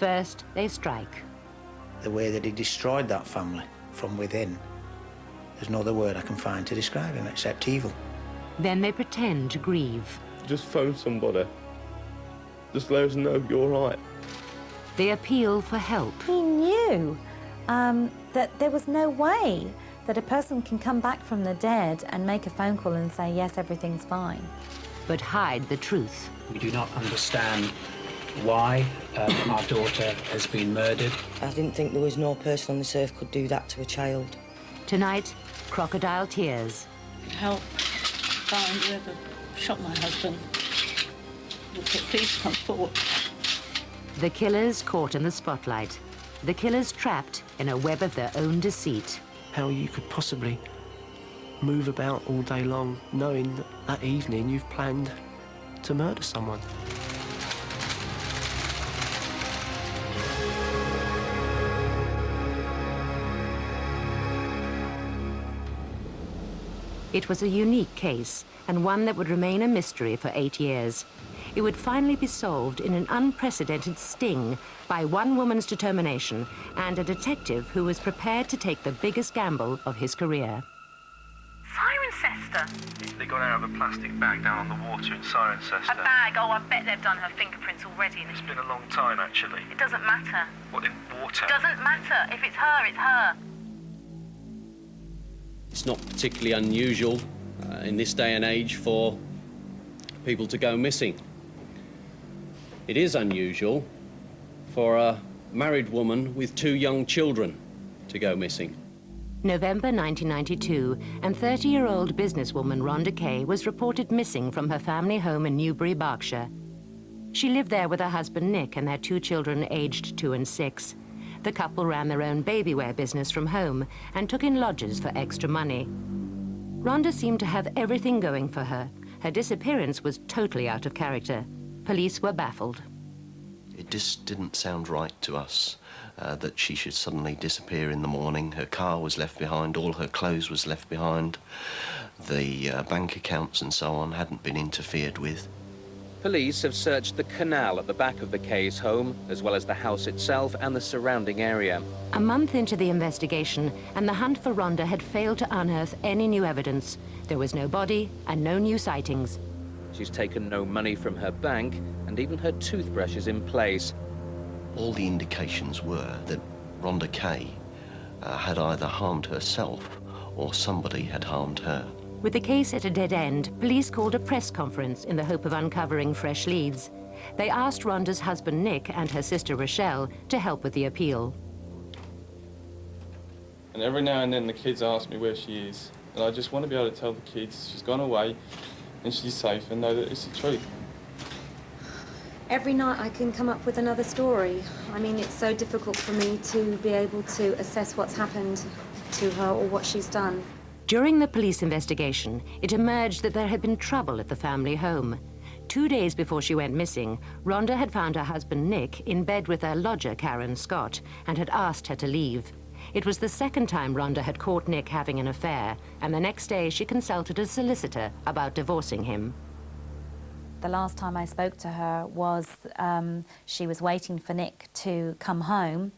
First, they strike. The way that he destroyed that family from within, there's no other word I can find to describe him except evil. Then they pretend to grieve. Just phone somebody. Just let us know you're right. They appeal for help. He knew that there was no way that a person can come back from the dead and make a phone call and say, yes, everything's fine. But hide the truth. We do not understand why our daughter has been murdered. I didn't think there was no person on this earth could do that to a child. Tonight, crocodile tears. Help find whoever shot my husband. Please come forward. The killers caught in the spotlight. The killers trapped in a web of their own deceit. How you could possibly move about all day long knowing that that evening you've planned to murder someone. It was a unique case, and one that would remain a mystery for 8 years. It would finally be solved in an unprecedented sting by one woman's determination and a detective who was prepared to take the biggest gamble of his career. Cirencester? They got out of a plastic bag down on the water in Cirencester. A bag? Oh, I bet they've done her fingerprints already. It's been a long time, actually. It doesn't matter. What, in water? It doesn't matter. If it's her, it's her. It's not particularly unusual in this day and age for people to go missing. It is unusual for a married woman with 2 young children to go missing. November 1992, and 30-year-old businesswoman Rhonda Kay was reported missing from her family home in Newbury, Berkshire. She lived there with her husband Nick and their 2 children aged 2 and 6. The couple ran their own baby wear business from home and took in lodgers for extra money. Rhonda seemed to have everything going for her. Her disappearance was totally out of character. Police were baffled. It just didn't sound right to us that she should suddenly disappear in the morning. Her car was left behind, all her clothes was left behind, the bank accounts and so on hadn't been interfered with. Police have searched the canal at the back of the Kay's home, as well as the house itself and the surrounding area. A month into the investigation, and the hunt for Rhonda had failed to unearth any new evidence. There was no body and no new sightings. She's taken no money from her bank, and even her toothbrush is in place. All the indications were that Rhonda Kay had either harmed herself or somebody had harmed her. With the case at a dead end, police called a press conference in the hope of uncovering fresh leads. They asked Rhonda's husband Nick and her sister Rochelle to help with the appeal. And every now and then the kids ask me where she is, and I just want to be able to tell the kids she's gone away and she's safe and know that it's the truth. Every night I can come up with another story. I mean, it's so difficult for me to be able to assess what's happened to her or what she's done. During the police investigation, it emerged that there had been trouble at the family home. 2 days before she went missing, Rhonda had found her husband Nick in bed with her lodger, Karen Scott, and had asked her to leave. It was the second time Rhonda had caught Nick having an affair, and the next day she consulted a solicitor about divorcing him. The last time I spoke to her was she was waiting for Nick to come home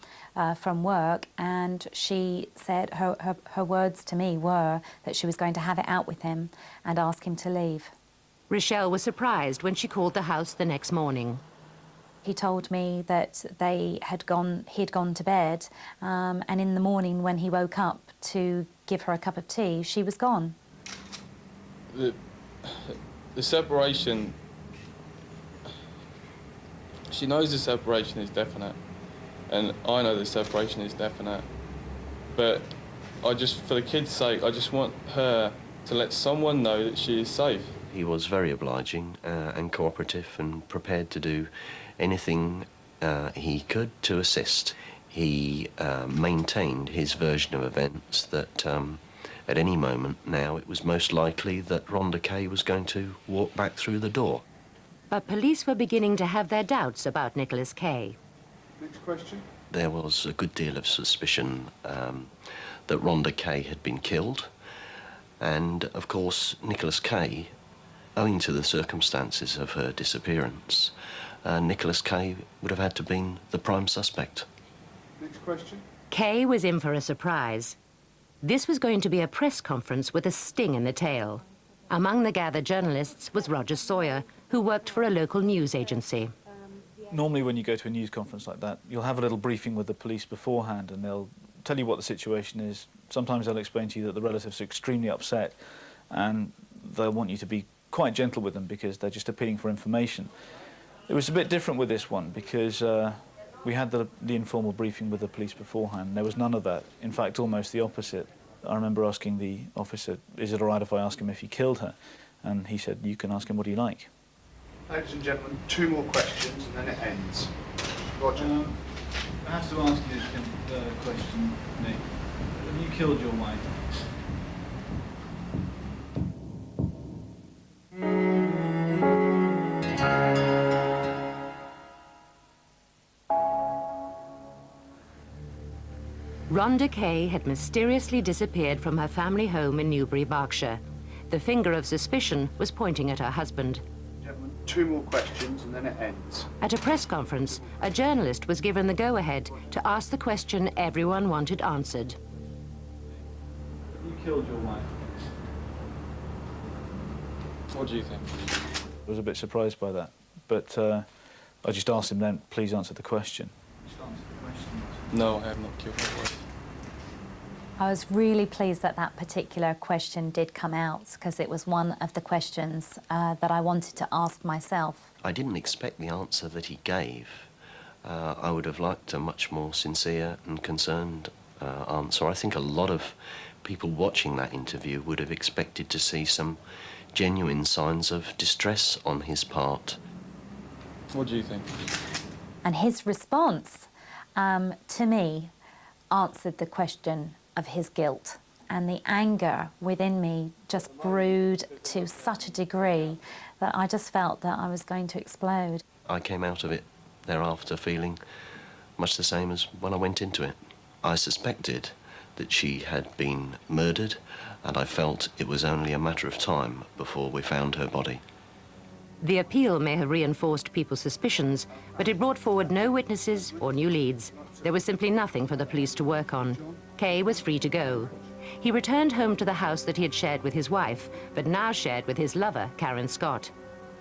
from work, and she said her words to me were that she was going to have it out with him and ask him to leave. Rochelle was surprised when she called the house the next morning. He told me that he had gone to bed, and in the morning when he woke up to give her a cup of tea, she was gone. The separation, she knows the separation is definite, and I know the separation is definite, but for the kids' sake, I just want her to let someone know that she is safe. He was very obliging and cooperative and prepared to do anything he could to assist. He maintained his version of events that at any moment now it was most likely that Rhonda Kay was going to walk back through the door. But police were beginning to have their doubts about Nicholas Kay. Next question. There was a good deal of suspicion that Rhonda Kay had been killed, and of course Nicholas Kay, owing to the circumstances of her disappearance, Nicholas Kay would have had to been the prime suspect. Next question. Kay was in for a surprise. This was going to be a press conference with a sting in the tail. Among the gathered journalists was Roger Sawyer, who worked for a local news agency. Normally when you go to a news conference like that, you'll have a little briefing with the police beforehand and they'll tell you what the situation is. Sometimes they'll explain to you that the relatives are extremely upset and they'll want you to be quite gentle with them because they're just appealing for information. It was a bit different with this one because we had the informal briefing with the police beforehand. There was none of that. In fact, almost the opposite. I remember asking the officer, is it all right if I ask him if he killed her? And he said, you can ask him what you like. Ladies and gentlemen, 2 more questions and then it ends. Roger. I have to ask you the question, Nick. Have you killed your wife? Rhonda Kay had mysteriously disappeared from her family home in Newbury, Berkshire. The finger of suspicion was pointing at her husband. Gentlemen, 2 more questions and then it ends. At a press conference, a journalist was given the go-ahead to ask the question everyone wanted answered. Have you killed your wife? What do you think? I was a bit surprised by that, but I just asked him then, please answer the question. Just answer the question. No, I have not killed my wife. I was really pleased that that particular question did come out because it was one of the questions that I wanted to ask myself. I didn't expect the answer that he gave. I would have liked a much more sincere and concerned answer. I think a lot of people watching that interview would have expected to see some genuine signs of distress on his part. What do you think? And his response, to me, answered the question of his guilt. And the anger within me just brewed to such a degree that I just felt that I was going to explode. I came out of it thereafter feeling much the same as when I went into it. I suspected that she had been murdered, and I felt it was only a matter of time before we found her body. The appeal may have reinforced people's suspicions, but it brought forward no witnesses or new leads. There was simply nothing for the police to work on. Kay was free to go. He returned home to the house that he had shared with his wife, but now shared with his lover, Karen Scott.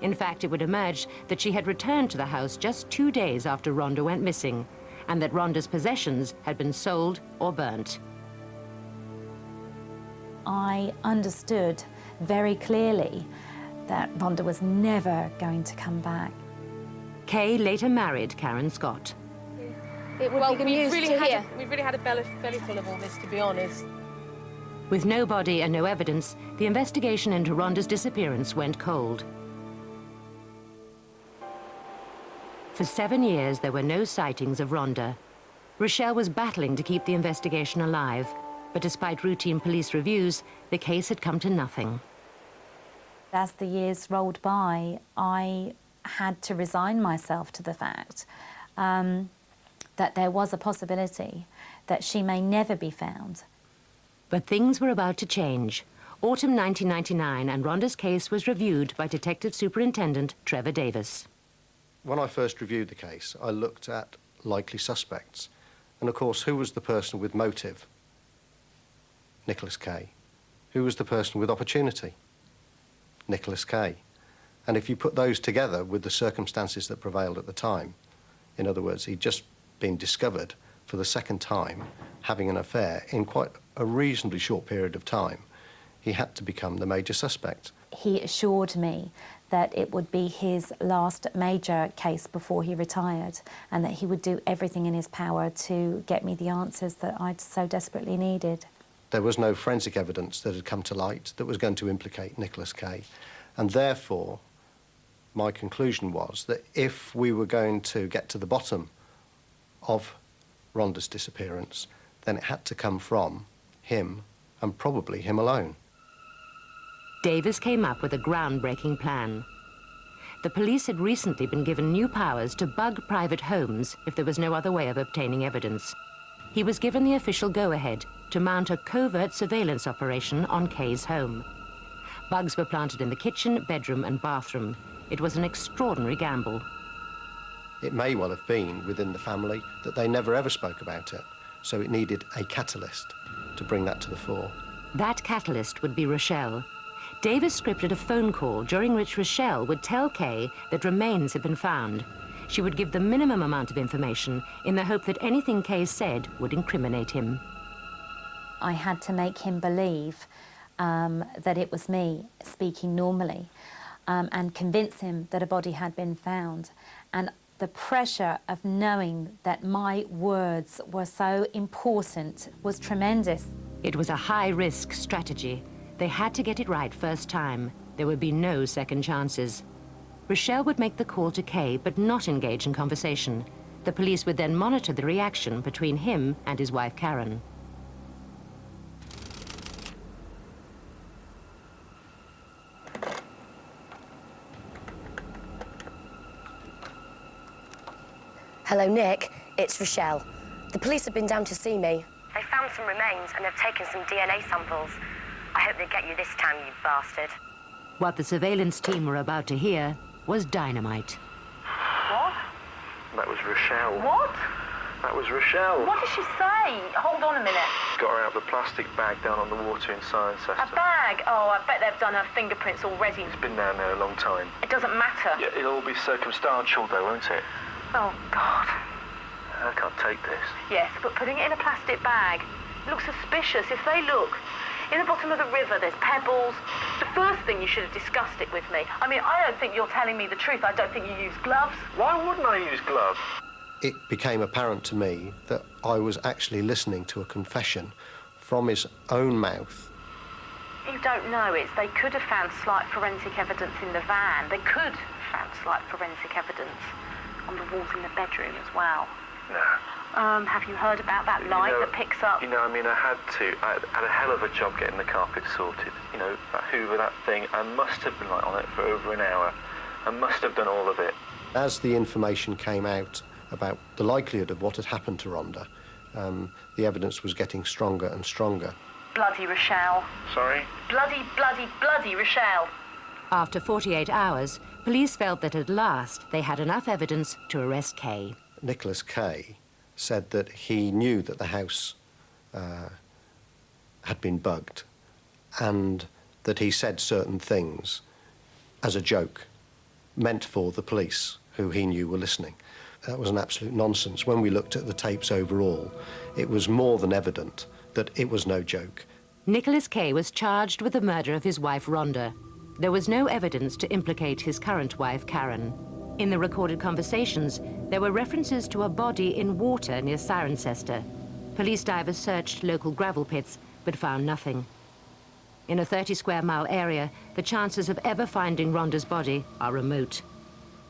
In fact, it would emerge that she had returned to the house just 2 days after Rhonda went missing, and that Rhonda's possessions had been sold or burnt. I understood very clearly that Rhonda was never going to come back. Kay later married Karen Scott. It would be news to hear. We've really had a belly full of all this, to be honest. With no body and no evidence, the investigation into Rhonda's disappearance went cold. For 7 years, there were no sightings of Rhonda. Rochelle was battling to keep the investigation alive, but despite routine police reviews, the case had come to nothing. As the years rolled by, I had to resign myself to the fact that there was a possibility that she may never be found. But things were about to change. Autumn 1999, and Rhonda's case was reviewed by Detective Superintendent Trevor Davis. When I first reviewed the case, I looked at likely suspects. And of course, who was the person with motive? Nicholas Kay. Who was the person with opportunity? Nicholas Kay. And if you put those together with the circumstances that prevailed at the time, in other words, he'd just been discovered for the second time having an affair in quite a reasonably short period of time, he had to become the major suspect. He assured me that it would be his last major case before he retired, and that he would do everything in his power to get me the answers that I so desperately needed. There was no forensic evidence that had come to light that was going to implicate Nicholas Kay, and therefore my conclusion was that if we were going to get to the bottom of Rhonda's disappearance, then it had to come from him, and probably him alone. Davis came up with a groundbreaking plan. The police had recently been given new powers to bug private homes if there was no other way of obtaining evidence. He was given the official go-ahead to mount a covert surveillance operation on Kay's home. Bugs were planted in the kitchen, bedroom and bathroom. It was an extraordinary gamble. It may well have been within the family that they never ever spoke about it, so it needed a catalyst to bring that to the fore. That catalyst would be Rochelle. Davis scripted a phone call during which Rochelle would tell Kay that remains had been found. She would give the minimum amount of information in the hope that anything Kay said would incriminate him. I had to make him believe that it was me speaking normally and convince him that a body had been found. And the pressure of knowing that my words were so important was tremendous. It was a high-risk strategy. They had to get it right first time. There would be no second chances. Rochelle would make the call to Kay, but not engage in conversation. The police would then monitor the reaction between him and his wife, Karen. Hello, Nick. It's Rochelle. The police have been down to see me. They found some remains and have taken some DNA samples. I hope they get you this time, you bastard. What the surveillance team were about to hear was dynamite. What? That was Rochelle. What? That was Rochelle. What did she say? Hold on a minute. Got her out of the plastic bag down on the water in Cirencester. A bag? Oh, I bet they've done her fingerprints already. It's been down there a long time. It doesn't matter. Yeah, it'll all be circumstantial though, won't it? Oh, God. I can't take this. Yes, but putting it in a plastic bag looks suspicious. If they look in the bottom of the river, there's pebbles. The first thing you should have discussed it with me. I mean, I don't think you're telling me the truth. I don't think you use gloves. Why wouldn't I use gloves? It became apparent to me that I was actually listening to a confession from his own mouth. You don't know it. They could have found slight forensic evidence in the van. They could have found slight forensic evidence on the walls in the bedroom as well. No. Have you heard about that light that picks up? You know, I mean, I had a hell of a job getting the carpet sorted. You know, that Hoover, that thing, I must have been on it for over an hour. I must have done all of it. As the information came out about the likelihood of what had happened to Rhonda, the evidence was getting stronger and stronger. Bloody Rochelle. Sorry? Bloody, bloody, bloody Rochelle. After 48 hours, police felt that at last they had enough evidence to arrest Kay. Nicholas Kay said that he knew that the house had been bugged and that he said certain things as a joke meant for the police, who he knew were listening. That was an absolute nonsense. When we looked at the tapes overall, it was more than evident that it was no joke. Nicholas Kay was charged with the murder of his wife, Rhonda. There was no evidence to implicate his current wife, Karen. In the recorded conversations, there were references to a body in water near Cirencester. Police divers searched local gravel pits, but found nothing. In a 30-square-mile area, the chances of ever finding Rhonda's body are remote.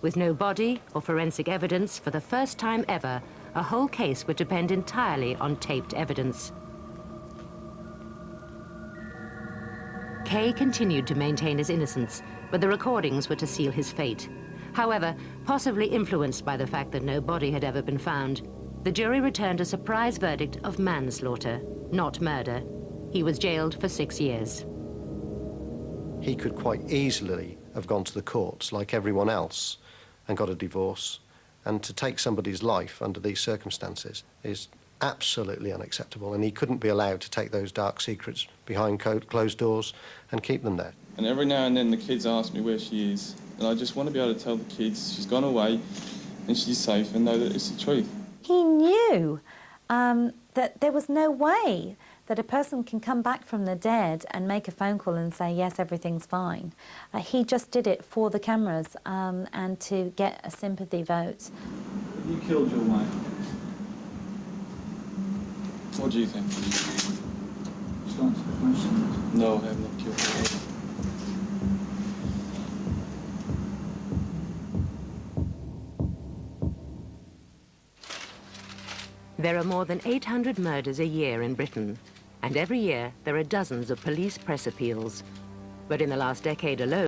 With no body or forensic evidence, for the first time ever, a whole case would depend entirely on taped evidence. Kay continued to maintain his innocence, but the recordings were to seal his fate. However, possibly influenced by the fact that no body had ever been found, the jury returned a surprise verdict of manslaughter, not murder. He was jailed for 6 years. He could quite easily have gone to the courts like everyone else and got a divorce, and to take somebody's life under these circumstances is absolutely unacceptable, and he couldn't be allowed to take those dark secrets behind closed doors and keep them there. And every now and then the kids ask me where she is, and I just want to be able to tell the kids she's gone away and she's safe and know that it's the truth. He knew that there was no way that a person can come back from the dead and make a phone call and say, yes, everything's fine. He just did it for the cameras and to get a sympathy vote. You killed your wife. What do you think? Just answer the question. No, I have not killed her. There are more than 800 murders a year in Britain, and every year there are dozens of police press appeals. But in the last decade alone,